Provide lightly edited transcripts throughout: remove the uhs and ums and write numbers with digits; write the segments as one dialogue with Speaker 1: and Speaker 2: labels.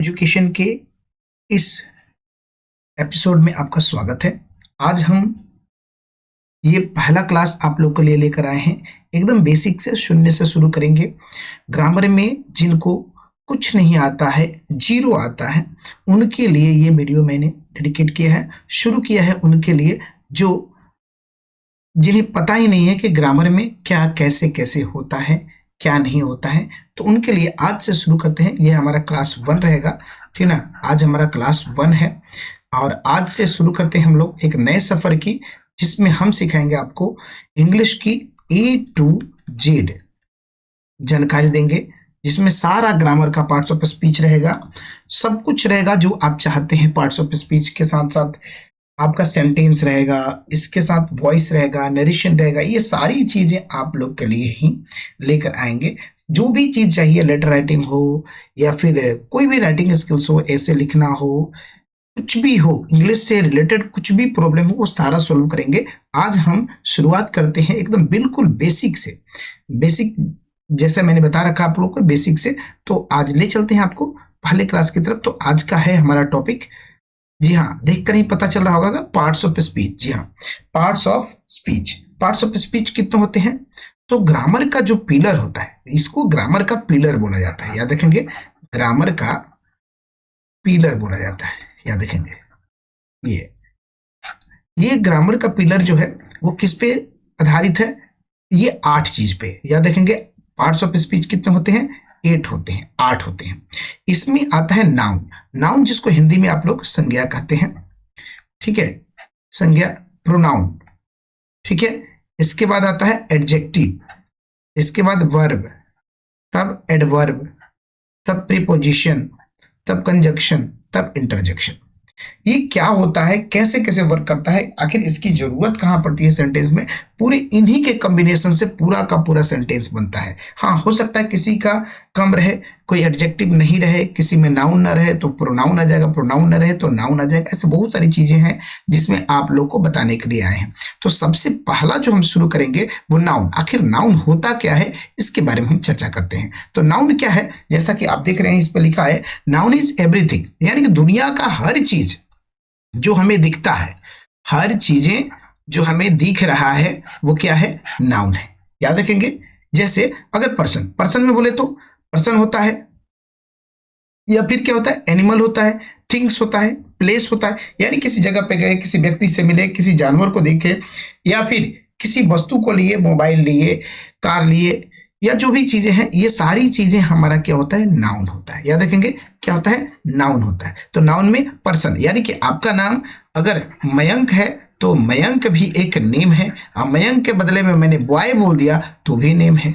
Speaker 1: Education के इस episode में आपका स्वागत है। आज हम ये पहला क्लास आप लोग के लिए लेकर आए हैं। एकदम बेसिक से शून्य से शुरू करेंगे। ग्रामर में जिनको कुछ नहीं आता है, जीरो आता है, उनके लिए ये वीडियो मैंने डेडिकेट किया है, शुरू किया है उनके लिए जो जिन्हें पता ही नहीं है कि ग्रामर में क्या कैसे कैसे होता है, क्या नहीं होता है। तो उनके लिए आज से शुरू करते हैं। ये हमारा क्लास 1 रहेगा, ठीक ना। आज हमारा क्लास 1 है और आज से शुरू करते हैं हम लोग एक नए सफर की, जिसमें हम सिखाएंगे आपको इंग्लिश की A to Z जानकारी देंगे, जिसमें सारा ग्रामर का पार्ट्स ऑफ स्पीच रहेगा, सब कुछ रहेगा जो आप चाहते हैं। पार्ट्स ऑफ स्पीच के साथ साथ आपका सेंटेंस रहेगा, इसके साथ वॉइस रहेगा, नरेशन रहेगा। ये सारी चीजें आप लोग के लिए ही लेकर आएंगे। जो भी चीज चाहिए, लेटर राइटिंग हो या फिर कोई भी राइटिंग स्किल्स हो, ऐसे लिखना हो, कुछ भी हो, इंग्लिश से रिलेटेड कुछ भी प्रॉब्लम हो, वो सारा सोल्व करेंगे। आज हम शुरुआत करते हैं एकदम बिल्कुल बेसिक से। बेसिक जैसे मैंने बता रखा आप लोग को, बेसिक से। तो आज ले चलते हैं आपको पहले क्लास की तरफ। तो आज का है हमारा टॉपिक, जी हाँ, देखकर ही पता चल रहा होगा, पार्ट्स ऑफ स्पीच। जी हाँ, parts of speech. Parts of speech कितने होते हैं? तो ग्रामर का जो पिलर होता है, इसको ग्रामर का पिलर बोला जाता है। याद रखेंगे, ग्रामर का पिलर बोला जाता है। याद रखेंगे, ये ग्रामर का पिलर जो है वो किस पे आधारित है? ये 8 चीज पे। याद रखेंगे, पार्ट्स ऑफ स्पीच कितने होते हैं? 8 होते हैं, 8 होते हैं। इसमें आता है नाउन। नाउन जिसको हिंदी में आप लोग संज्ञा कहते हैं, ठीक है, संज्ञा, प्रोनाउन, ठीक है। इसके बाद आता है एडजेक्टिव, इसके बाद वर्ब, तब एडवर्ब, तब प्रीपोजिशन, तब कंजक्शन, तब इंटरजेक्शन। ये क्या होता है, कैसे कैसे वर्क करता है, आखिर इसकी जरूरत कहां पड़ती है सेंटेंस में? पूरे इन्हीं के कॉम्बिनेशन से पूरा का पूरा सेंटेंस बनता है। हाँ, हो सकता है किसी का कम रहे, कोई एडजेक्टिव नहीं रहे, किसी में नाउन ना रहे तो प्रोनाउन आ जाएगा, प्रोनाउन ना रहे तो नाउन आ जाएगा। ऐसे बहुत सारी चीजें हैं जिसमें आप लोग को बताने के लिए आए हैं। तो सबसे पहला जो हम शुरू करेंगे वो नाउन। आखिर नाउन होता क्या है, इसके बारे में हम चर्चा करते हैं। तो नाउन क्या है? जैसा कि आप देख रहे हैं, इस पर लिखा है नाउन इज एवरीथिंग, यानी कि दुनिया का हर चीज जो हमें दिखता है, हर चीजें जो हमें दिख रहा है वो क्या है? नाउन है। याद रखेंगे, जैसे अगर पर्सन, पर्सन में बोले तो पर्सन होता है, या फिर क्या होता है? एनिमल होता है, थिंग्स होता है, प्लेस होता है। यानी किसी जगह पे गए, किसी व्यक्ति से मिले, किसी जानवर को देखे, या फिर किसी वस्तु को लिए, मोबाइल लिए, कार लिए, या जो भी चीजें हैं, ये सारी चीजें हमारा क्या होता है? नाउन होता है। याद रखेंगे, क्या होता है? नाउन होता है। तो नाउन में पर्सन, यानी कि आपका नाम अगर मयंक है तो मयंक भी एक नेम है। अब मयंक के बदले में मैंने बॉय बोल दिया तो भी नेम है।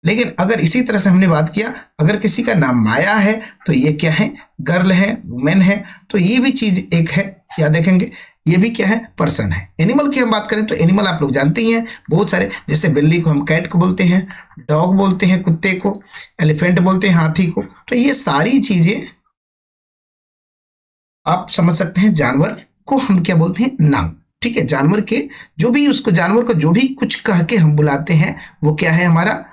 Speaker 1: लेकिन अगर इसी तरह से हमने बात किया, अगर किसी का नाम माया है तो ये क्या है? गर्ल है, वुमेन है, तो ये भी चीज एक है। याद रखेंगे, ये भी क्या है? पर्सन है। एनिमल की हम बात करें तो एनिमल आप लोग जानते ही हैं, बहुत सारे, जैसे बिल्ली को हम कैट को बोलते हैं, डॉग बोलते हैं कुत्ते को, एलिफेंट बोलते हैं हाथी को। तो ये सारी चीजें आप समझ सकते हैं। जानवर को हम क्या बोलते हैं? नाउन, ठीक है। जानवर के जो भी, उसको जानवर को जो भी कुछ कह के हम बुलाते हैं वो क्या है? हमारा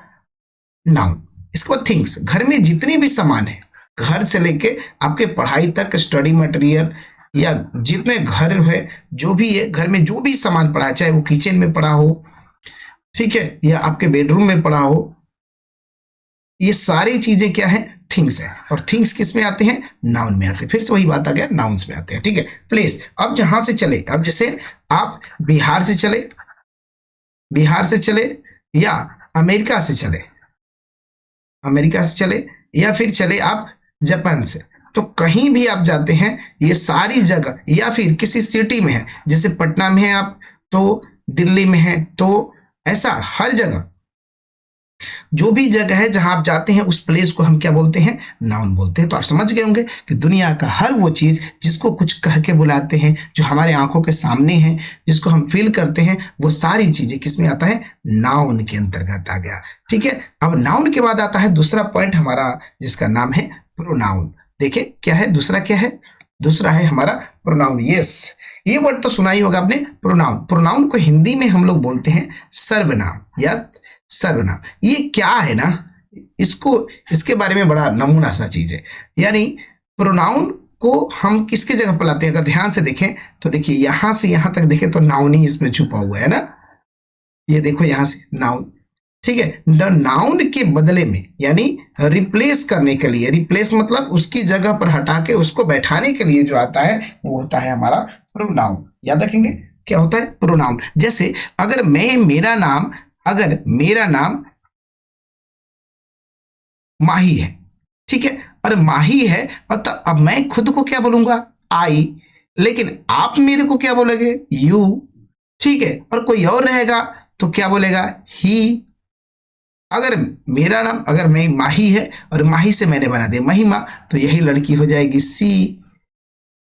Speaker 1: नाउन। इसके बाद थिंग्स, घर में जितने भी सामान है, घर से लेके आपके पढ़ाई तक, स्टडी मटेरियल, या जितने घर है, जो भी है, घर में जो भी सामान पड़ा है, चाहे वो किचन में पड़ा हो, ठीक है, या आपके बेडरूम में पड़ा हो, ये सारी चीजें क्या है? थिंग्स है। और थिंग्स किस में आते हैं? नाउन में आते हैं। फिर से वही बात आ गया, नाउन्स में आते हैं, ठीक है। प्लेस, अब जहां से चले, अब जैसे आप बिहार से चले, बिहार से चले, या अमेरिका से चले, अमेरिका से चले, या फिर चले आप जापान से, तो कहीं भी आप जाते हैं, ये सारी जगह, या फिर किसी सिटी में है, जैसे पटना में है आप, तो दिल्ली में है, तो ऐसा हर जगह जो भी जगह है जहां आप जाते हैं, उस प्लेस को हम क्या बोलते हैं? नाउन बोलते हैं। तो आप समझ गए होंगे कि दुनिया का हर वो चीज जिसको कुछ कह के बुलाते हैं, जो हमारे आंखों के सामने है, जिसको हम फील करते हैं, वो सारी चीजें किस में आता है? नाउन के अंतर्गत आ गया, ठीक है। अब नाउन के बाद आता है दूसरा पॉइंट हमारा, जिसका नाम है प्रोनाउन। देखिए क्या है दूसरा, क्या है दूसरा? है हमारा प्रोनाउन। यस, ये वर्ड तो सुना ही होगा आपने, प्रोनाउन। प्रोनाउन को हिंदी में हम लोग बोलते हैं सर्वनाम या सर्वनाम। ये क्या है ना, इसको, इसके बारे में बड़ा नमूना सा चीज है। यानी प्रोनाउन को हम किसके जगह पर लाते हैं? अगर ध्यान से देखें तो देखिए यहां से यहां तक देखें तो नाउन ही इसमें छुपा हुआ है ना, ये देखो यहां से नाउन, ठीक है। द नाउन के बदले में, यानी रिप्लेस करने के लिए, रिप्लेस मतलब उसकी जगह पर हटा के उसको बैठाने के लिए जो आता है वो होता है हमारा प्रोनाउन। याद रखेंगे क्या होता है? प्रोनाउन। जैसे अगर मेरा नाम माही है, ठीक है, और माही है, और तो अब मैं खुद को क्या बोलूंगा? आई। लेकिन आप मेरे को क्या बोलोगे? यू, ठीक है। और कोई और रहेगा तो क्या बोलेगा? ही। अगर मेरा नाम, अगर मैं माही है और माही से मैंने बना दिया महिमा, तो यही लड़की हो जाएगी सी,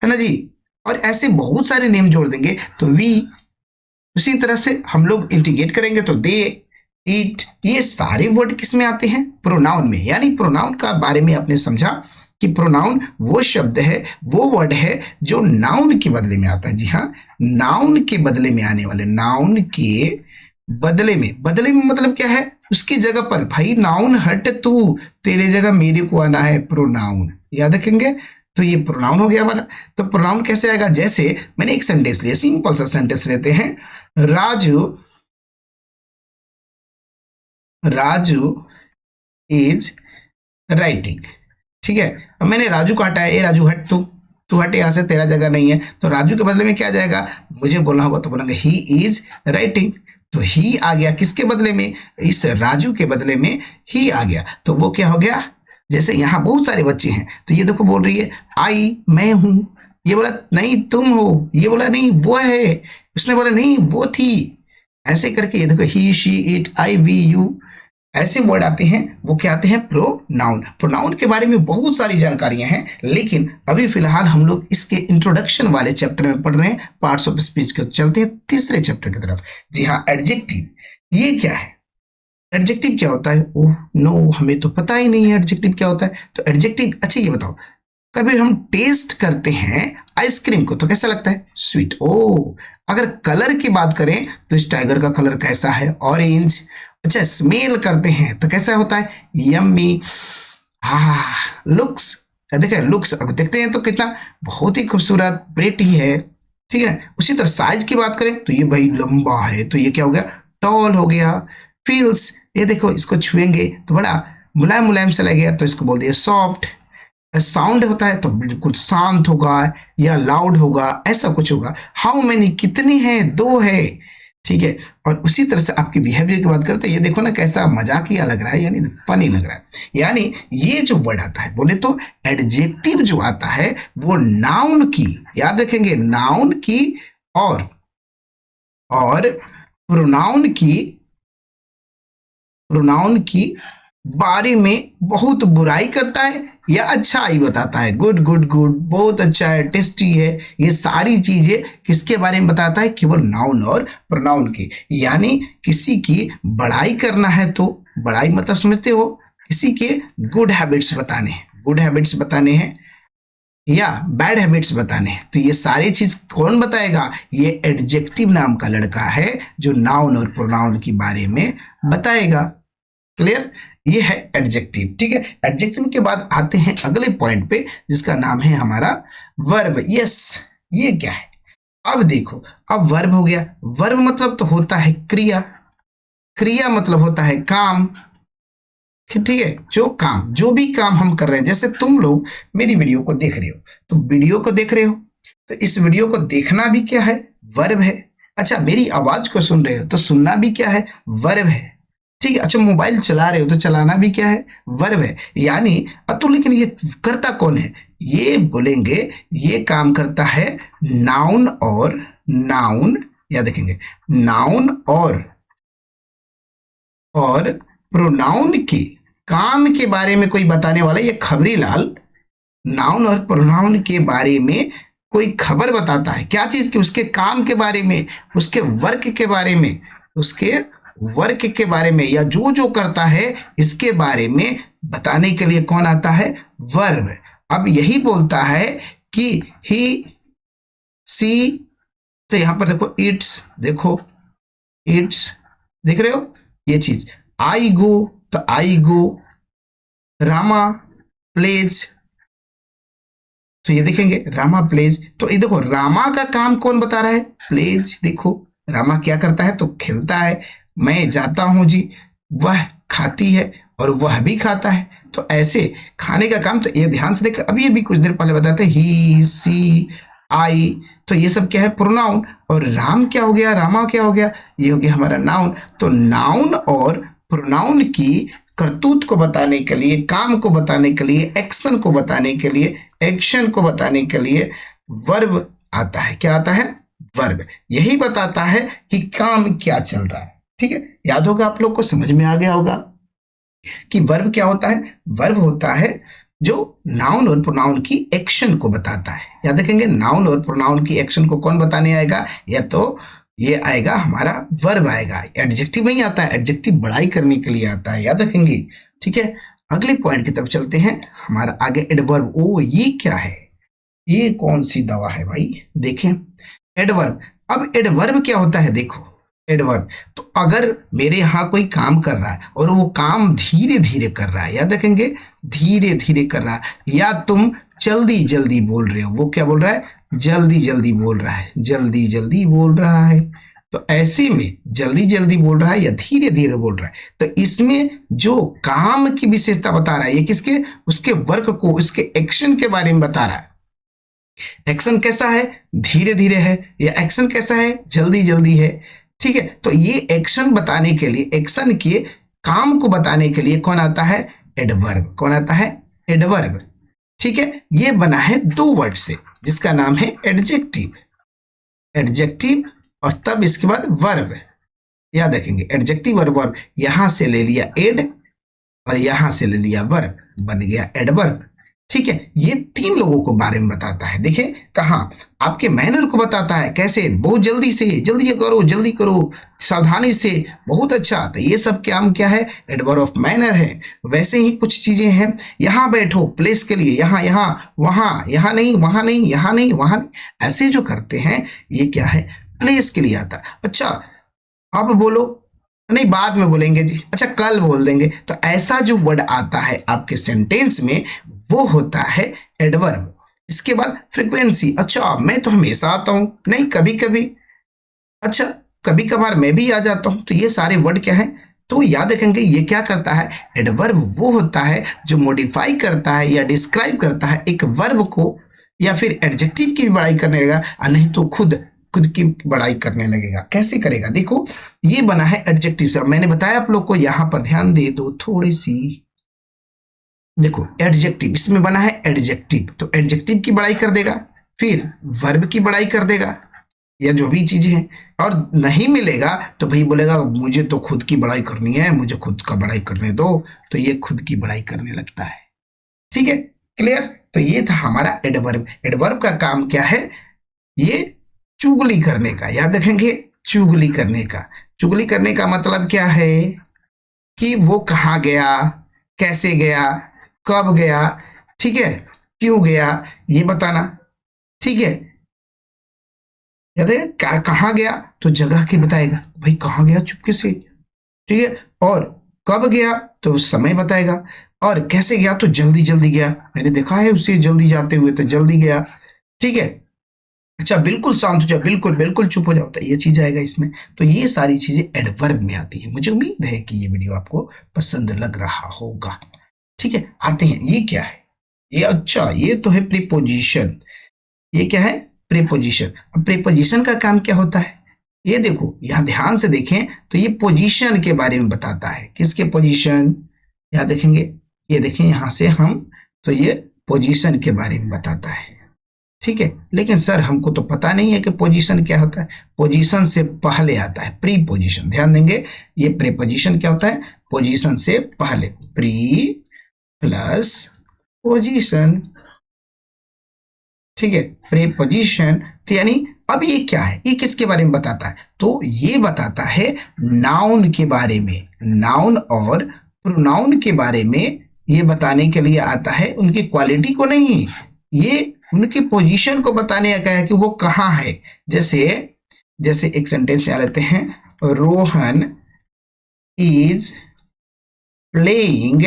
Speaker 1: है ना जी। और ऐसे बहुत सारे नेम जोड़ देंगे तो वी। उसी तरह से हम लोग इंटीग्रेट करेंगे तो दे, इट, ये सारे वर्ड किस में आते हैं? प्रोनाउन में। यानी प्रोनाउन का बारे में आपने समझा कि प्रोनाउन वो शब्द है, वो वर्ड है जो नाउन के बदले में आता है। जी हाँ, नाउन के बदले में आने वाले, नाउन के बदले में मतलब क्या है? उसकी जगह पर, भाई नाउन हट तू, तेरे जगह मेरे को आना है प्रोनाउन। याद रखेंगे? तो ये प्रोनाउन हो गया हमारा। तो प्रोनाउन कैसे आएगा? जैसे मैंने एक सेंटेंस लिया, सिंपल सा सेंटेंस लेते हैं, राजू इज राइटिंग, ठीक है। अब मैंने राजू को हटाया, ए राजू हट तू हट यहाँ से, तेरा जगह नहीं है। तो राजू के बदले में क्या जाएगा? मुझे बोलना होगा तो बोलेंगे ही इज राइटिंग। तो ही आ गया किसके बदले में? इस राजू के बदले में ही आ गया। तो वो क्या हो गया? जैसे यहाँ बहुत सारे बच्चे हैं तो ये देखो बोल रही है आई, मैं हूं, ये बोला नहीं तुम हो, ये बोला नहीं वो है, उसने बोला नहीं वो थी। ऐसे करके ये देखो he, she, it, I, we, you, ऐसे वर्ड आते हैं, वो क्या आते हैं? प्रोनाउन। प्रोनाउन के बारे में बहुत सारी जानकारियां हैं, लेकिन अभी फिलहाल हम लोग इसके इंट्रोडक्शन वाले चैप्टर में पढ़ रहे हैं, पार्ट्स ऑफ स्पीच के। चलते हैं तीसरे चैप्टर की तरफ। जी हाँ, एडजेक्टिव। ये क्या है? एडजेक्टिव क्या होता है? ओह नो, हमें तो पता ही नहीं है एडजेक्टिव क्या होता है। तो एडजेक्टिव, अच्छा ये बताओ, कभी हम टेस्ट करते हैं आइसक्रीम को तो कैसा लगता है? स्वीट। ओ, अगर कलर की बात करें तो इस टाइगर का कलर कैसा है? ऑरेंज। अच्छा, स्मेल करते हैं तो कैसा होता है? यम्मी। हाँ, लुक्स, देखिए लुक्स अगर देखते हैं तो कितना बहुत ही खूबसूरत, प्रेटी है, ठीक है। उसी तरह साइज की बात करें तो ये भाई लंबा है, तो ये क्या हो गया? टॉल हो गया। फील्स, ये देखो इसको छुएंगे तो बड़ा मुलायम मुलायम से लगेगा, तो इसको बोल दिया सॉफ्ट। साउंड होता है तो बिल्कुल शांत होगा या लाउड होगा, ऐसा कुछ होगा। हाउ मेनी, कितने हैं? दो है, ठीक है। और उसी तरह से आपकी बिहेवियर की बात करते हैं, ये देखो ना कैसा मजाकिया लग रहा है, यानी फनी लग रहा है। यानी ये जो वर्ड आता है, बोले तो एडजेक्टिव जो आता है वो नाउन की, याद रखेंगे, नाउन की और प्रोनाउन की बारे में बहुत बुराई करता है या अच्छाई बताता है। गुड गुड गुड, बहुत अच्छा है, टेस्टी है, ये सारी चीजें किसके बारे में बताता है? केवल नाउन और प्रोनाउन की। यानी किसी की बड़ाई करना है तो बड़ाई मतलब समझते हो, किसी के गुड हैबिट्स बताने हैं या बैड हैबिट्स बताने हैं, तो ये सारी चीज कौन बताएगा? ये एडजेक्टिव नाम का लड़का है जो नाउन और प्रोनाउन के बारे में बताएगा। क्लियर? ये है एडजेक्टिव, ठीक है। एडजेक्टिव के बाद आते हैं अगले पॉइंट पे, जिसका नाम है हमारा वर्ब। यस, ये क्या है? अब देखो, अब वर्ब हो गया। वर्ब मतलब तो होता है क्रिया, क्रिया मतलब होता है काम, ठीक है। जो भी काम हम कर रहे हैं, जैसे तुम लोग मेरी वीडियो को देख रहे हो, तो वीडियो को देख रहे हो तो इस वीडियो को देखना भी क्या है? वर्ब है। अच्छा, मेरी आवाज को सुन रहे हो तो सुनना भी क्या है? वर्ब है, ठीक है। अच्छा, मोबाइल चला रहे हो तो चलाना भी क्या है? वर्ब है। यानी तो लेकिन ये करता कौन है? ये बोलेंगे ये काम करता है नाउन, या देखेंगे नाउन और प्रोनाउन के काम के बारे में कोई बताने वाला, ये खबरी लाल नाउन और प्रोनाउन के बारे में कोई खबर बताता है। क्या चीज की? उसके काम के बारे में, उसके वर्क के बारे में, या जो जो करता है इसके बारे में बताने के लिए कौन आता है? वर्ब। अब यही बोलता है कि ही, सी, तो यहां पर देखो इट्स, देख रहे हो ये चीज। आई गो, तो आई गो। रामा प्लेज, तो ये देखेंगे रामा प्लेज, तो ये देखो रामा का काम कौन बता रहा है, प्लेज। देखो रामा क्या करता है, तो खेलता है, मैं जाता हूं जी, वह खाती है और वह भी खाता है। तो ऐसे खाने का काम, तो ये ध्यान से देख, अभी अभी कुछ देर पहले बताते ही, सी, आई, तो ये सब क्या है, प्रोनाउन। और राम क्या हो गया, रामा क्या हो गया, ये हो गया हमारा नाउन। तो नाउन और प्रोनाउन की करतूत को बताने के लिए, काम को बताने के लिए, एक्शन को बताने के लिए, एक्शन को बताने के लिए वर्ब आता है। क्या आता है, वर्ब। यही बताता है कि काम क्या चल रहा है। ठीक है, याद होगा आप लोग को, समझ में आ गया होगा कि वर्ब क्या होता है। वर्ब होता है जो नाउन और प्रोनाउन की एक्शन को बताता है। याद रखेंगे, नाउन और प्रोनाउन की एक्शन को कौन बताने आएगा, या तो ये आएगा हमारा वर्ब आएगा। एडजेक्टिव नहीं आता है, एडजेक्टिव बड़ाई करने के लिए आता है, याद रखेंगे। ठीक है, अगले पॉइंट की तरफ चलते हैं, हमारा आगे एडवर्ब। ओ ये क्या है, ये कौन सी दवा है भाई, देखें एडवर्ब। अब एडवर्ब क्या होता है, देखो एडवर्ब, तो अगर मेरे यहाँ कोई काम कर रहा है और वो काम धीरे धीरे कर रहा है, याद रखेंगे धीरे धीरे कर रहा है, या तुम जल्दी जल्दी बोल रहे हो, वो क्या बोल रहा है, जल्दी जल्दी बोल रहा है, जल्दी जल्दी बोल रहा है। तो ऐसे में जल्दी जल्दी बोल रहा है या धीरे धीरे बोल रहा है, तो इसमें जो काम की विशेषता बता रहा है, ये किसके, उसके वर्क को, उसके एक्शन के बारे में बता रहा है। एक्शन कैसा है, धीरे धीरे है, या एक्शन कैसा है, जल्दी जल्दी है। ठीक है, तो ये एक्शन बताने के लिए, एक्शन के काम को बताने के लिए कौन आता है, एडवर्ब। कौन आता है, एडवर्ब। ठीक है, ये बना है दो वर्ड से, जिसका नाम है एडजेक्टिव। एडजेक्टिव और तब इसके बाद वर्ब। याद रखेंगे एडजेक्टिव और वर्ब, यहां से ले लिया एड और यहां से ले लिया वर्ब, बन गया एडवर्ब। ठीक है, ये तीन लोगों को बारे में बताता है। देखिए कहाँ, आपके मैनर को बताता है, कैसे, बहुत जल्दी से, जल्दी करो, जल्दी करो, सावधानी से, बहुत अच्छा। तो ये सब क्या है, एडवर्ब ऑफ मैनर है। वैसे ही कुछ चीजें हैं, यहाँ बैठो, प्लेस के लिए, यहाँ यहाँ, वहां, यहाँ नहीं, वहां नहीं, यहाँ नहीं, वहां नहीं, ऐसे जो करते हैं, ये क्या है, प्लेस के लिए आता है। अच्छा अब बोलो, नहीं बाद में बोलेंगे जी, अच्छा कल बोल देंगे। तो ऐसा जो वर्ड आता है आपके सेंटेंस में, वो होता है एडवर्ब। इसके बाद फ्रीक्वेंसी, अच्छा मैं तो हमेशा आता हूं, नहीं कभी कभी, अच्छा कभी कभार मैं भी आ जाता हूं। तो ये सारे वर्ड क्या है, तो याद रखेंगे ये क्या करता है, एडवर्ब वो होता है जो मॉडिफाई करता है या डिस्क्राइब करता है एक वर्ब को, या फिर एडजेक्टिव की भी बड़ाई करने लगेगा, और नहीं तो खुद की बड़ाई करने लगेगा। कैसे करेगा, देखो ये बना है एडजेक्टिव से। मैंने बताया आप लोग को, यहां पर ध्यान दे दो थोड़ी सी, देखो एडजेक्टिव, इसमें बना है एडजेक्टिव, तो एडजेक्टिव की बड़ाई कर देगा, फिर वर्ब की बड़ाई कर देगा, या जो भी चीजें हैं। और नहीं मिलेगा तो भाई बोलेगा मुझे तो खुद की बड़ाई करनी है, मुझे खुद का बड़ाई करने दो, तो ये खुद की बड़ाई करने लगता है। ठीक है, क्लियर। तो ये था हमारा एडवर्ब। एडवर्ब का काम क्या है, ये चुगली करने का। याद रखेंगे, चुगली करने का। चुगली करने का मतलब क्या है, कि वो कहाँ गया, कैसे गया, कब गया, ठीक है, क्यों गया, ये बताना। ठीक है, याद है कहाँ गया, तो जगह के बताएगा, भाई कहाँ गया चुपके से। ठीक है, और कब गया तो समय बताएगा, और कैसे गया तो जल्दी जल्दी गया, मैंने देखा है उसे जल्दी जाते हुए, तो जल्दी गया। ठीक है, अच्छा बिल्कुल शांत हो जाओ, बिल्कुल बिल्कुल चुप हो जाओ, तो ये चीज आएगा इसमें। तो ये सारी चीजें एडवर्ब में आती है। मुझे उम्मीद है कि ये वीडियो आपको पसंद लग रहा होगा। ठीक है, आते हैं, ये क्या है, ये अच्छा ये तो है प्रीपोजिशन। ये क्या है, प्रीपोजिशन। अब प्रीपोजिशन का काम क्या होता है, ये देखो यहां ध्यान से देखें, तो ये पोजीशन के बारे में बताता है। किसके पोजीशन, यहां देखेंगे, ये देखें यहां से हम, तो ये पोजीशन के बारे में बताता है। ठीक है, लेकिन सर हमको तो पता नहीं है कि पोजीशन क्या होता है। पोजीशन से पहले आता है प्री पोजीशन, ध्यान देंगे, ये प्रीपोजिशन क्या होता है, पोजीशन से पहले, प्री प्लस पोजीशन। ठीक है, प्रीपोजिशन, तो यानी अब ये क्या है, ये किसके बारे में बताता है, तो ये बताता है नाउन के बारे में। नाउन और प्रोनाउन के बारे में ये बताने के लिए आता है, उनकी क्वालिटी को नहीं, ये उनकी पोजीशन को बताने का है कि वो कहाँ है। जैसे एक सेंटेंस यहाँ लेते हैं, Rohan is playing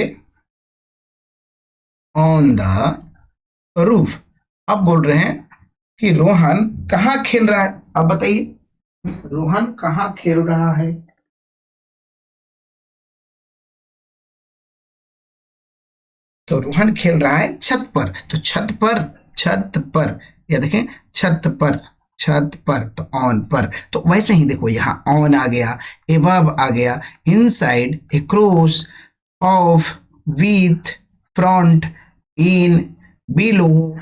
Speaker 1: on the roof. अब बोल रहे हैं कि रोहन कहाँ खेल रहा है। अब बताइए रोहन कहाँ खेल रहा है। तो रोहन खेल रहा है छत पर। तो छत पर, छत पर, या देखें छत पर, छत पर तो ऑन पर। तो वैसे ही देखो यहाँ ऑन आ गया, एबव आ गया, inside, across, of, with, front, in, below,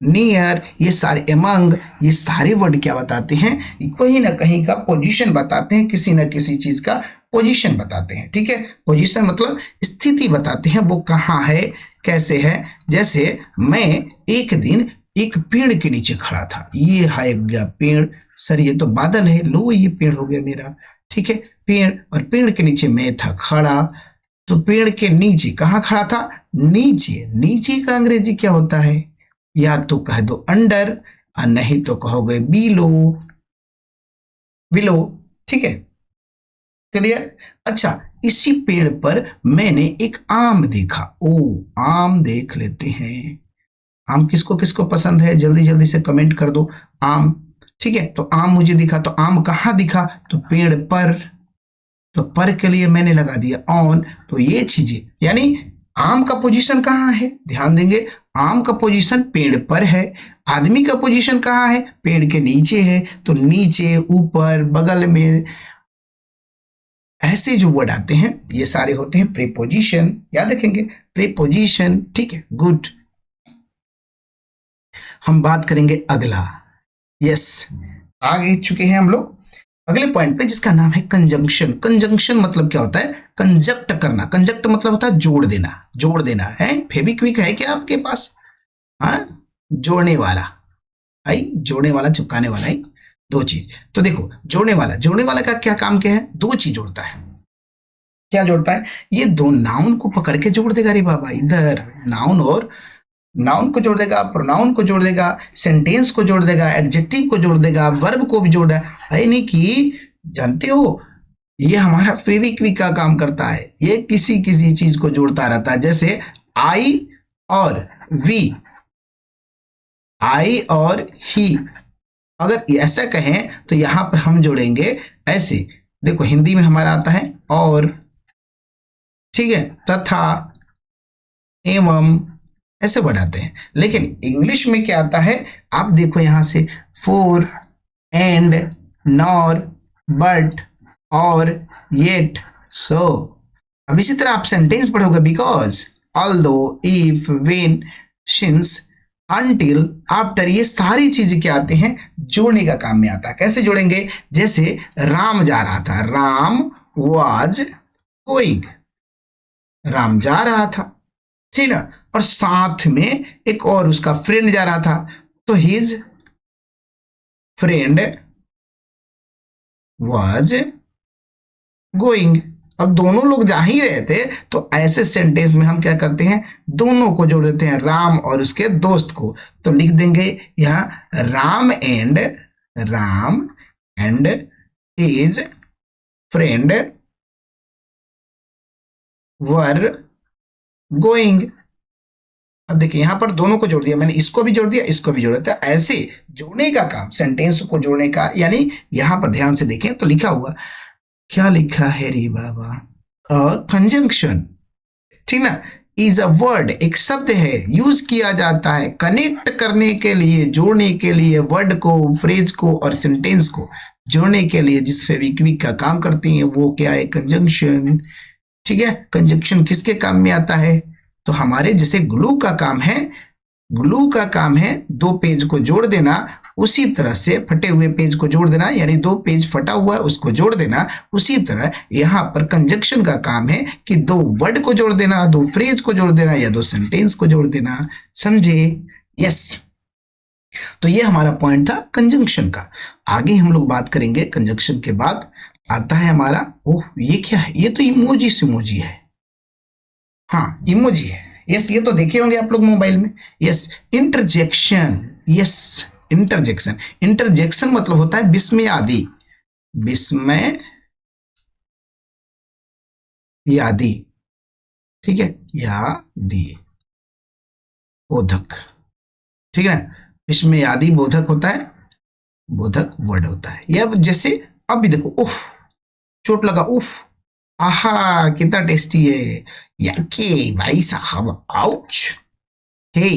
Speaker 1: near, ये सारे एमंग, ये सारे वर्ड क्या बताते हैं, कहीं ना कहीं का पोजीशन बताते हैं, किसी ना किसी चीज का पोजीशन बताते हैं। ठीक है, पोजीशन मतलब स्थिति बताते हैं, वो कहाँ है, कैसे है। जैसे मैं एक दिन एक पेड़ के नीचे खड़ा था, ये है गया पेड़, सर ये तो बादल है, लो ये पेड़ हो गया मेरा। ठीक है, पेड़, और पेड़ के नीचे मैं था खड़ा। तो पेड़ के नीचे कहाँ खड़ा था, नीचे। नीचे का अंग्रेजी क्या होता है, या तो कह दो अंडर, और नहीं तो कहोगे बिलो, बिलो। ठीक है, क्लियर। अच्छा, इसी पेड़ पर मैंने एक आम देखा। ओ, आम देख लेते हैं। आम किसको किसको पसंद है, जल्दी जल्दी से कमेंट कर दो आम। ठीक है, तो आम मुझे दिखा, तो आम कहाँ दिखा, तो पेड़ पर। तो पर के लिए मैंने लगा दिया ऑन। तो ये चीजें, यानी आम का पोजीशन कहाँ है, ध्यान देंगे, आम का पोजीशन पेड़ पर है। आदमी का पोजीशन कहाँ है, पेड़ के नीचे है। तो नीचे, ऊपर, बगल में, ऐसे जो वर्ड आते हैं ये सारे होते हैं प्रीपोजिशन, याद रखेंगे प्रीपोजिशन। ठीक है, गुड। हम बात करेंगे अगला। यस, आगे चुके हैं हम लोग अगले पॉइंट पे, जिसका नाम है कंजंक्शन। कंजंक्शन मतलब क्या होता है, कंजक्ट करना। कंजक्ट मतलब होता है जोड़ देना, जोड़ देना है। फेविक्विक है क्या आपके पास, हाँ, जोड़ने वाला है, जोड़ने वाला, चिपकाने वाला है, दो चीज। तो देखो जोड़ने वाला, जोड़ने वाला का क्या काम क्या है, दो चीज जोड़ता है। क्या जोड़ता है, ये दो नाउन को पकड़ के जोड़ देगा रे बाबा, इधर नाउन और नाउन को जोड़ देगा, प्रोनाउन को जोड़ देगा, सेंटेंस को जोड़ देगा, एडजेक्टिव को जोड़ देगा, वर्ब को भी जोड़ देगा। अरे नहीं कि जानते हो, ये हमारा फेविक्विक का काम करता है, ये किसी किसी चीज को जोड़ता रहता है। जैसे आई और वी, आई और ही, अगर ऐसा कहें तो यहां पर हम जोड़ेंगे ऐसे। देखो हिंदी में हमारा आता है और, ठीक है, तथा, एवं, ऐसे बढ़ाते हैं। लेकिन इंग्लिश में क्या आता है, आप देखो यहां से, फोर, एंड, नॉर, बट, और, येट, सो। अब इसी तरह आप सेंटेंस पढ़ोगे, because, although, if, when, since, until, after, ये सारी चीजें क्या आते हैं, जोड़ने का काम में आता है। कैसे जोड़ेंगे, जैसे राम जा रहा था, राम वाज गोइंग, राम जा रहा था, ठीक ना, और साथ में एक और उसका फ्रेंड जा रहा था, तो हिज फ्रेंड वाज गोइंग। अब दोनों लोग जा ही रहे थे, तो ऐसे सेंटेंस में हम क्या करते हैं, दोनों को जोड़ देते हैं, राम और उसके दोस्त को। तो लिख देंगे यहां Ram and his friend were going. अब देखिए यहां पर दोनों को जोड़ दिया मैंने, इसको भी जोड़ दिया, इसको भी जोड़ दिया। ऐसे जोड़ने का काम, सेंटेंस को जोड़ने का, यानी यहां पर ध्यान से देखें तो लिखा हुआ, क्या लिखा है रे बाबा, कंजंक्शन, ठीक ना, इज अ वर्ड, एक शब्द है, यूज किया जाता है कनेक्ट करने के लिए, जोड़ने के लिए, वर्ड को, फ्रेज को और सेंटेंस को जोड़ने के लिए, जिस फेविक्विक का काम करती है वो क्या है, कंजंक्शन। ठीक है, कंजंक्शन किसके काम में आता है, तो हमारे जैसे ग्लू का काम है, ग्लू का काम है दो पेज को जोड़ देना, उसी तरह से फटे हुए पेज को जोड़ देना, यानी दो पेज फटा हुआ है उसको जोड़ देना। उसी तरह यहां पर कंजंक्शन का काम है कि दो वर्ड को जोड़ देना, दो फ्रेज को जोड़ देना, या दो सेंटेंस को जोड़ देना। समझे, यस। तो ये हमारा पॉइंट था कंजंक्शन का। आगे हम लोग बात करेंगे, कंजंक्शन के बाद आता है हमारा, ओह ये क्या है, ये तो इमोजी सिमोजी है, हाँ इमोजी है, यस, ये तो देखे होंगे आप लोग मोबाइल में। Yes, interjection, yes, interjection. Interjection मतलब होता है विस्मय आदि, विस्मय यादि, ठीक है, यादि, बोधक, ठीक है ना। इसमें आदि बोधक होता है, बोधक वर्ड होता है। या जैसे अब भी देखो, उफ, चोट लगा, उफ, आहा कितना टेस्टी है, याके भाई साहब, आउच, हे,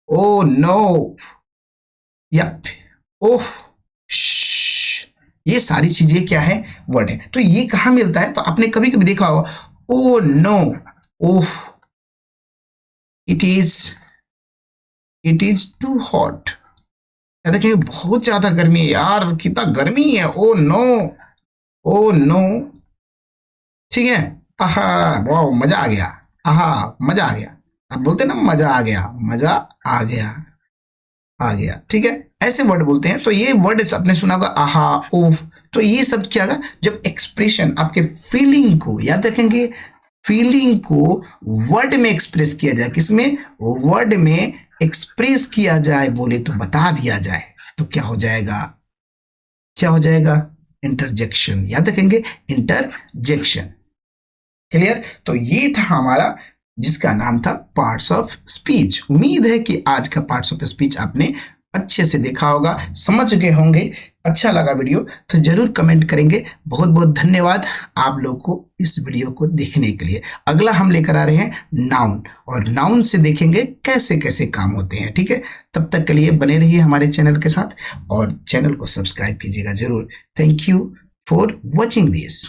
Speaker 1: ओ नो, यप, ओह, ये सारी चीजें क्या है, वर्ड है। तो ये कहाँ मिलता है, तो आपने कभी कभी देखा होगा, oh no, oh, it is too hot, देखिए बहुत ज्यादा गर्मी है यार, कितना गर्मी है, ओ नो, ओ नो, ठीक है, आहा, वाह मजा आ गया, आहा मजा आ गया, आप बोलते ना मजा आ गया, मजा आ गया, आ गया, ठीक है, ऐसे वर्ड बोलते हैं। तो ये वर्ड आपने सुना होगा, आहा, उफ, तो ये सब क्या होगा, जब एक्सप्रेशन आपके फीलिंग को, याद रखेंगे, फीलिंग को वर्ड में एक्सप्रेस किया जाए, किसमें, वर्ड में एक्सप्रेस किया जाए, बोले तो बता दिया जाए, तो क्या हो जाएगा, क्या हो जाएगा, इंटरजेक्शन, याद रखेंगे, इंटरजेक्शन, क्लियर। तो ये था हमारा जिसका नाम था पार्ट्स ऑफ स्पीच। उम्मीद है कि आज का पार्ट्स ऑफ स्पीच आपने अच्छे से देखा होगा, समझ गए होंगे। अच्छा लगा वीडियो तो जरूर कमेंट करेंगे। बहुत बहुत धन्यवाद आप लोग को इस वीडियो को देखने के लिए। अगला हम लेकर आ रहे हैं नाउन, और नाउन से देखेंगे कैसे कैसे काम होते हैं, ठीक है। तब तक के लिए बने रहिए हमारे चैनल के साथ और चैनल को सब्सक्राइब कीजिएगा जरूर। Thank you for watching this.